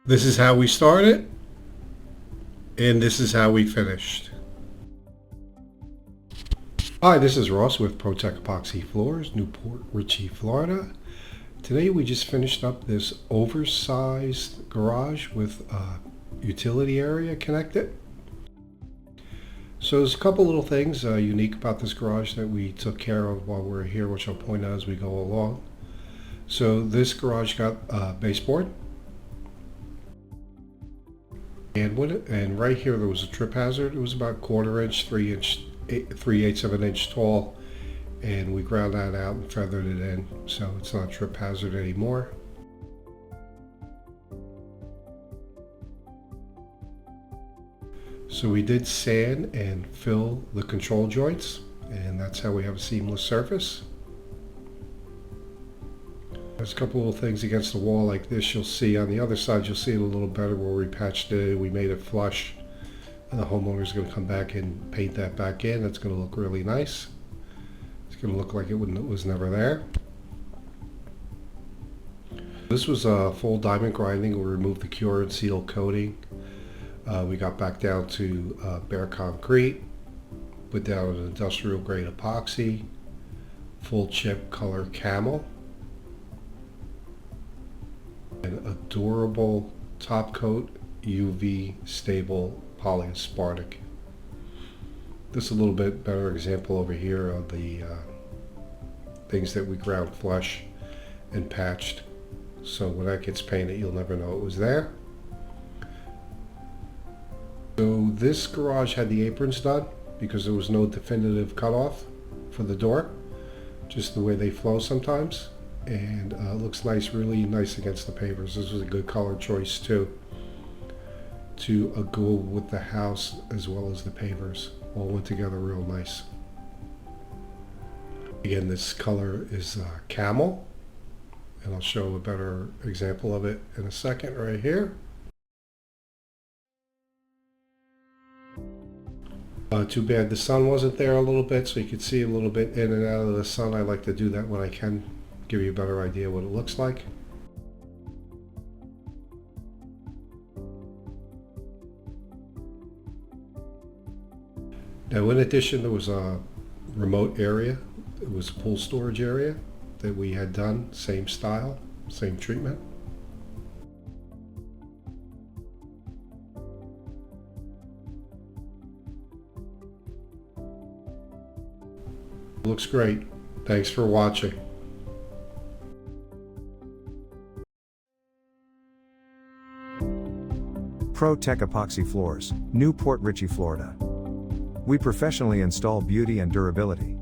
This is how we started, and this is how we finished. Hi, this is Ross with ProTech Epoxy Floors, Newport Richey, Florida. Today we just finished up this oversized garage with a utility area connected. So there's a couple little things unique about this garage that we took care of while we were here, which I'll point out as we go along. So this garage got a baseboard. And right here there was a trip hazard. It was about 1/4 inch, 3/8 of an inch tall, and we ground that out and feathered it in, so it's not a trip hazard anymore. So we did sand and fill the control joints, and that's how we have a seamless surface. There's a couple little things against the wall like this. You'll see on the other side, you'll see it a little better where we patched it in. We made it flush, and the homeowner's going to come back and paint that back in. It's going to look really nice. It's going to look like it was never there. This was a full diamond grinding. We removed the cure and seal coating. We got back down to bare concrete, put down an industrial grade epoxy, full chip color Camel, and a durable top coat UV stable polyaspartic. This is a little bit better example over here of the things that we ground flush and patched, so when that gets painted you'll never know it was there. So this garage had the aprons done because there was no definitive cutoff for the door, just the way they flow sometimes, and it looks nice, really nice against the pavers. This was a good color choice too, to go with the house as well as the pavers. All went together real nice. Again, this color is Camel, and I'll show a better example of it in a second right here. Too bad the sun wasn't there a little bit, so you could see a little bit in and out of the sun. I like to do that when I can, give you a better idea what it looks like. Now, in addition, there was a remote area. It was a pool storage area that we had done, same style, same treatment. Looks great. Thanks for watching. ProTech Epoxy Floors, Newport Richey, Florida. We professionally install beauty and durability.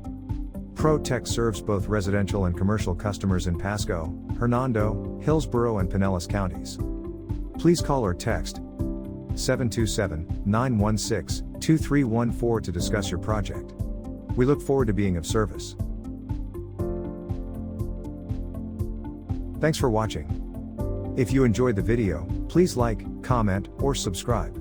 ProTech serves both residential and commercial customers in Pasco, Hernando, Hillsborough and Pinellas counties. Please call or text 727-916-2314 to discuss your project. We look forward to being of service. Thanks for watching. If you enjoyed the video, please like, comment, or subscribe.